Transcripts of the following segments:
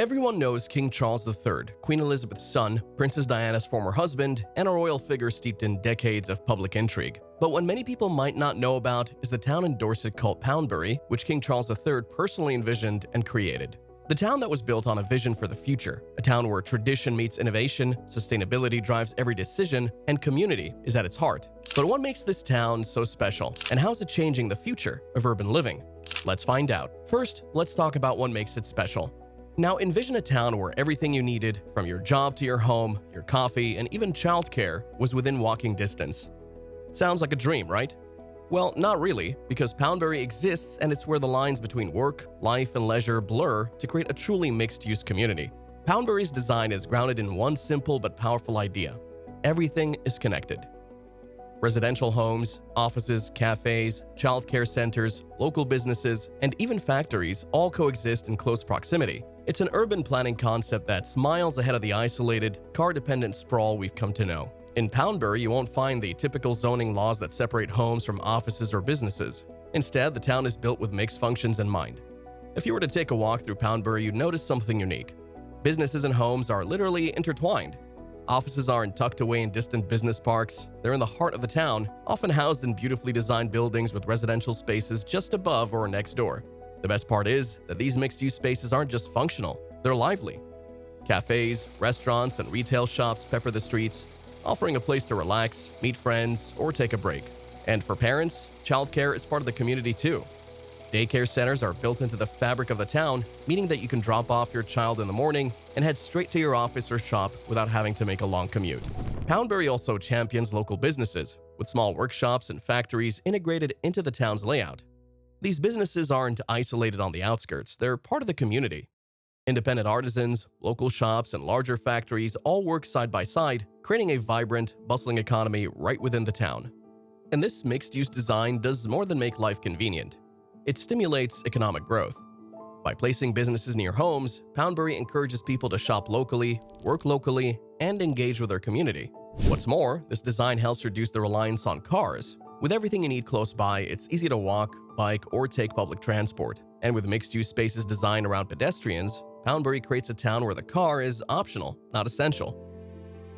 Everyone knows King Charles III, Queen Elizabeth's son, Princess Diana's former husband, and a royal figure steeped in decades of public intrigue. But what many people might not know about is the town in Dorset called Poundbury, which King Charles III personally envisioned and created. The town that was built on a vision for the future, a town where tradition meets innovation, sustainability drives every decision, and community is at its heart. But what makes this town so special, and how is it changing the future of urban living? Let's find out. First, let's talk about what makes it special. Now envision a town where everything you needed, from your job to your home, your coffee, and even childcare, was within walking distance. Sounds like a dream, right? Well, not really, because Poundbury exists and it's where the lines between work, life, and leisure blur to create a truly mixed-use community. Poundbury's design is grounded in one simple but powerful idea. Everything is connected. Residential homes, offices, cafes, childcare centers, local businesses, and even factories all coexist in close proximity. It's an urban planning concept that's miles ahead of the isolated, car-dependent sprawl we've come to know. In Poundbury, you won't find the typical zoning laws that separate homes from offices or businesses. Instead, the town is built with mixed functions in mind. If you were to take a walk through Poundbury, you'd notice something unique. Businesses and homes are literally intertwined. Offices aren't tucked away in distant business parks. They're in the heart of the town, often housed in beautifully designed buildings with residential spaces just above or next door. The best part is that these mixed-use spaces aren't just functional, they're lively. Cafes, restaurants, and retail shops pepper the streets, offering a place to relax, meet friends, or take a break. And for parents, childcare is part of the community too. Daycare centers are built into the fabric of the town, meaning that you can drop off your child in the morning and head straight to your office or shop without having to make a long commute. Poundbury also champions local businesses, with small workshops and factories integrated into the town's layout. These businesses aren't isolated on the outskirts, they're part of the community. Independent artisans, local shops, and larger factories all work side by side, creating a vibrant, bustling economy right within the town. And this mixed-use design does more than make life convenient. It stimulates economic growth. By placing businesses near homes, Poundbury encourages people to shop locally, work locally, and engage with their community. What's more, this design helps reduce the reliance on cars. With everything you need close by, it's easy to walk, bike, or take public transport. And with mixed-use spaces designed around pedestrians, Poundbury creates a town where the car is optional, not essential.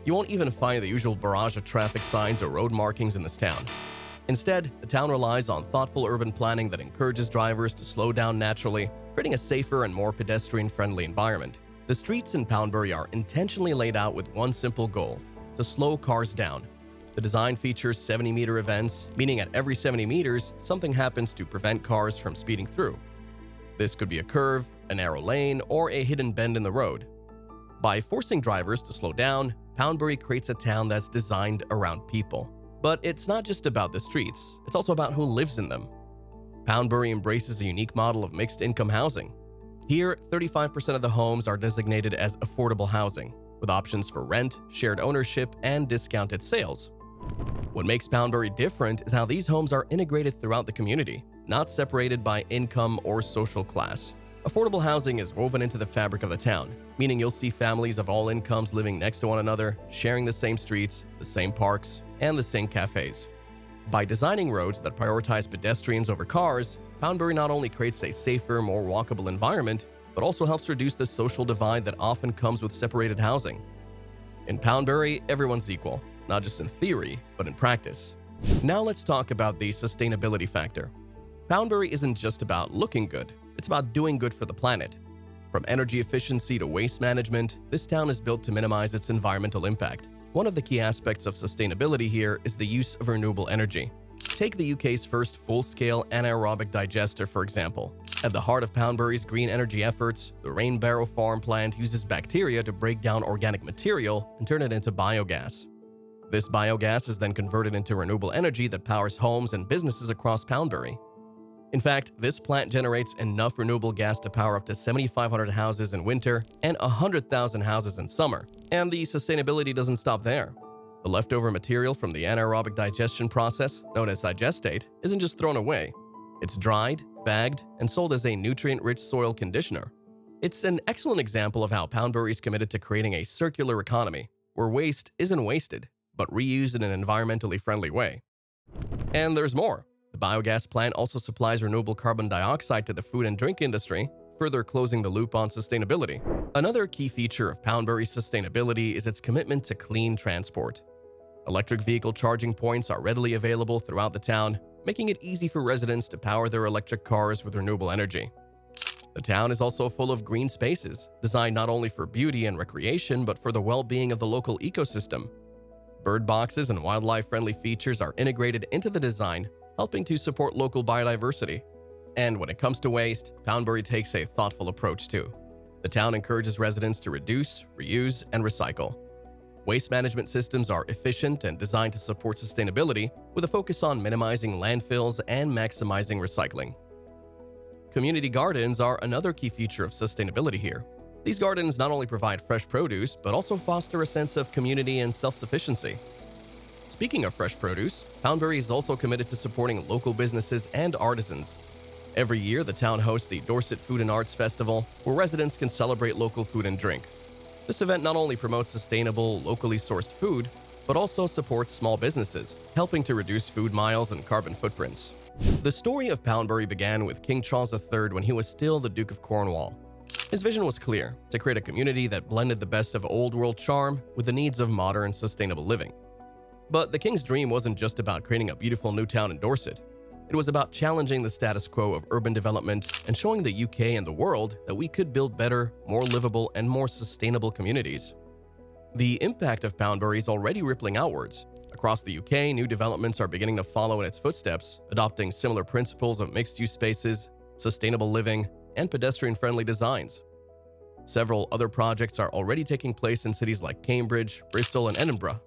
You won't even find the usual barrage of traffic signs or road markings in this town. Instead, the town relies on thoughtful urban planning that encourages drivers to slow down naturally, creating a safer and more pedestrian-friendly environment. The streets in Poundbury are intentionally laid out with one simple goal: to slow cars down. The design features 70-meter events, meaning at every 70 meters, something happens to prevent cars from speeding through. This could be a curve, a narrow lane, or a hidden bend in the road. By forcing drivers to slow down, Poundbury creates a town that's designed around people. But it's not just about the streets, it's also about who lives in them. Poundbury embraces a unique model of mixed-income housing. Here, 35% of the homes are designated as affordable housing, with options for rent, shared ownership, and discounted sales. What makes Poundbury different is how these homes are integrated throughout the community, not separated by income or social class. Affordable housing is woven into the fabric of the town, meaning you'll see families of all incomes living next to one another, sharing the same streets, the same parks, and the same cafes. By designing roads that prioritize pedestrians over cars, Poundbury not only creates a safer, more walkable environment, but also helps reduce the social divide that often comes with separated housing. In Poundbury, everyone's equal, not just in theory, but in practice. Now let's talk about the sustainability factor. Poundbury isn't just about looking good, it's about doing good for the planet. From energy efficiency to waste management, this town is built to minimize its environmental impact. One of the key aspects of sustainability here is the use of renewable energy. Take the UK's first full-scale anaerobic digester, for example. At the heart of Poundbury's green energy efforts, the Rainbarrow farm plant uses bacteria to break down organic material and turn it into biogas. This biogas is then converted into renewable energy that powers homes and businesses across Poundbury. In fact, this plant generates enough renewable gas to power up to 7,500 houses in winter and 100,000 houses in summer. And the sustainability doesn't stop there. The leftover material from the anaerobic digestion process, known as digestate, isn't just thrown away. It's dried, bagged, and sold as a nutrient-rich soil conditioner. It's an excellent example of how Poundbury is committed to creating a circular economy, where waste isn't wasted, but reused in an environmentally friendly way. And there's more. The biogas plant also supplies renewable carbon dioxide to the food and drink industry, further closing the loop on sustainability. Another key feature of Poundbury's sustainability is its commitment to clean transport. Electric vehicle charging points are readily available throughout the town, making it easy for residents to power their electric cars with renewable energy. The town is also full of green spaces, designed not only for beauty and recreation, but for the well-being of the local ecosystem. Bird boxes and wildlife-friendly features are integrated into the design, helping to support local biodiversity. And when it comes to waste, Poundbury takes a thoughtful approach too. The town encourages residents to reduce, reuse, and recycle. Waste management systems are efficient and designed to support sustainability, with a focus on minimizing landfills and maximizing recycling. Community gardens are another key feature of sustainability here. These gardens not only provide fresh produce, but also foster a sense of community and self-sufficiency. Speaking of fresh produce, Poundbury is also committed to supporting local businesses and artisans. Every year, the town hosts the Dorset Food and Arts Festival, where residents can celebrate local food and drink. This event not only promotes sustainable, locally sourced food, but also supports small businesses, helping to reduce food miles and carbon footprints. The story of Poundbury began with King Charles III when he was still the Duke of Cornwall. His vision was clear: to create a community that blended the best of old-world charm with the needs of modern, sustainable living. But the king's dream wasn't just about creating a beautiful new town in Dorset. It was about challenging the status quo of urban development and showing the UK and the world that we could build better, more livable, and more sustainable communities. The impact of Poundbury is already rippling outwards. Across the UK, new developments are beginning to follow in its footsteps, adopting similar principles of mixed-use spaces, sustainable living, and pedestrian-friendly designs. Several other projects are already taking place in cities like Cambridge, Bristol, and Edinburgh.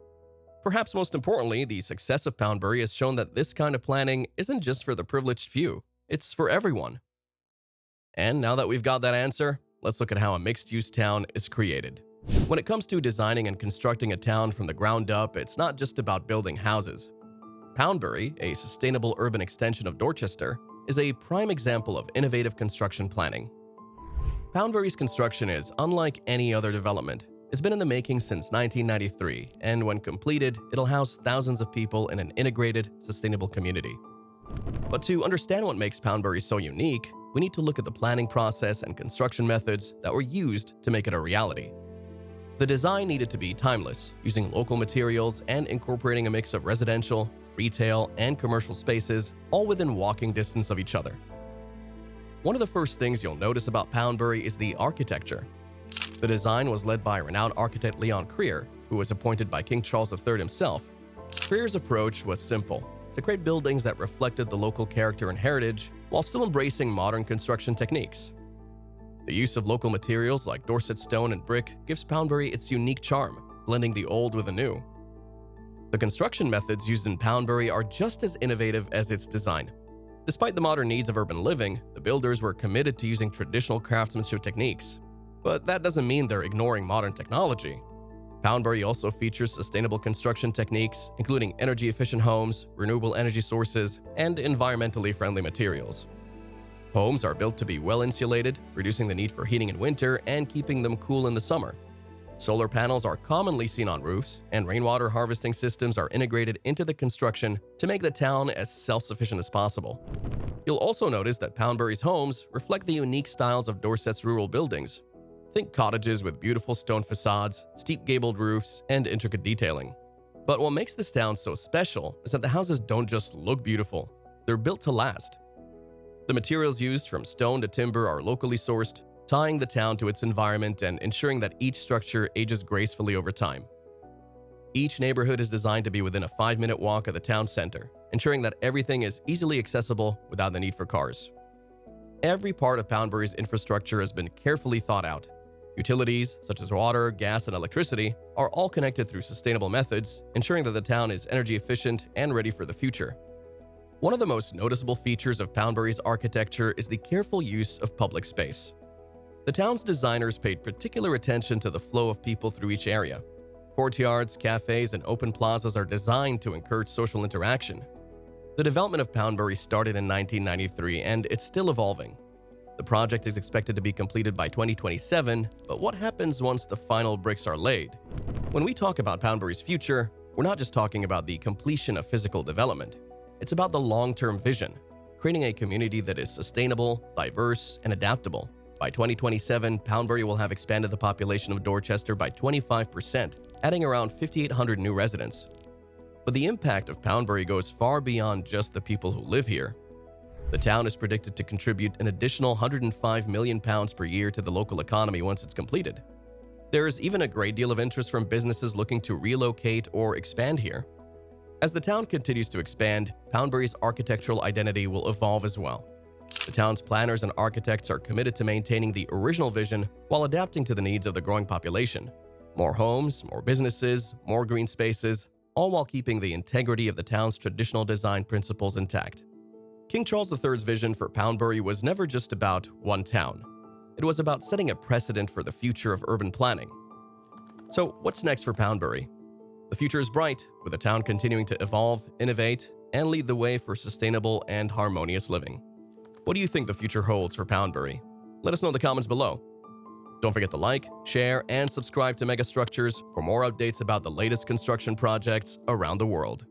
Perhaps most importantly, the success of Poundbury has shown that this kind of planning isn't just for the privileged few, it's for everyone. And now that we've got that answer, let's look at how a mixed-use town is created. When it comes to designing and constructing a town from the ground up, it's not just about building houses. Poundbury, a sustainable urban extension of Dorchester, is a prime example of innovative construction planning. Poundbury's construction is unlike any other development. It's been in the making since 1993, and when completed, it'll house thousands of people in an integrated, sustainable community. But to understand what makes Poundbury so unique, we need to look at the planning process and construction methods that were used to make it a reality. The design needed to be timeless, using local materials and incorporating a mix of residential, retail, and commercial spaces, all within walking distance of each other. One of the first things you'll notice about Poundbury is the architecture. The design was led by renowned architect Leon Creer, who was appointed by King Charles III himself. Creer's approach was simple: to create buildings that reflected the local character and heritage, while still embracing modern construction techniques. The use of local materials like Dorset stone and brick gives Poundbury its unique charm, blending the old with the new. The construction methods used in Poundbury are just as innovative as its design. Despite the modern needs of urban living, the builders were committed to using traditional craftsmanship techniques. But that doesn't mean they're ignoring modern technology. Poundbury also features sustainable construction techniques, including energy-efficient homes, renewable energy sources, and environmentally friendly materials. Homes are built to be well-insulated, reducing the need for heating in winter and keeping them cool in the summer. Solar panels are commonly seen on roofs, and rainwater harvesting systems are integrated into the construction to make the town as self-sufficient as possible. You'll also notice that Poundbury's homes reflect the unique styles of Dorset's rural buildings. Think cottages with beautiful stone facades, steep gabled roofs, and intricate detailing. But what makes this town so special is that the houses don't just look beautiful, they're built to last. The materials used from stone to timber are locally sourced, tying the town to its environment and ensuring that each structure ages gracefully over time. Each neighborhood is designed to be within a 5-minute walk of the town center, ensuring that everything is easily accessible without the need for cars. Every part of Poundbury's infrastructure has been carefully thought out. Utilities, such as water, gas, and electricity, are all connected through sustainable methods, ensuring that the town is energy efficient and ready for the future. One of the most noticeable features of Poundbury's architecture is the careful use of public space. The town's designers paid particular attention to the flow of people through each area. Courtyards, cafes, and open plazas are designed to encourage social interaction. The development of Poundbury started in 1993, and it's still evolving. The project is expected to be completed by 2027, but what happens once the final bricks are laid? When we talk about Poundbury's future, we're not just talking about the completion of physical development. It's about the long-term vision, creating a community that is sustainable, diverse, and adaptable. By 2027, Poundbury will have expanded the population of Dorchester by 25%, adding around 5,800 new residents. But the impact of Poundbury goes far beyond just the people who live here. The town is predicted to contribute an additional £105 million per year to the local economy once it's completed. There is even a great deal of interest from businesses looking to relocate or expand here. As the town continues to expand, Poundbury's architectural identity will evolve as well. The town's planners and architects are committed to maintaining the original vision while adapting to the needs of the growing population. More homes, more businesses, more green spaces, all while keeping the integrity of the town's traditional design principles intact. King Charles III's vision for Poundbury was never just about one town. It was about setting a precedent for the future of urban planning. So, what's next for Poundbury? The future is bright, with the town continuing to evolve, innovate, and lead the way for sustainable and harmonious living. What do you think the future holds for Poundbury? Let us know in the comments below. Don't forget to like, share, and subscribe to Megastructures for more updates about the latest construction projects around the world.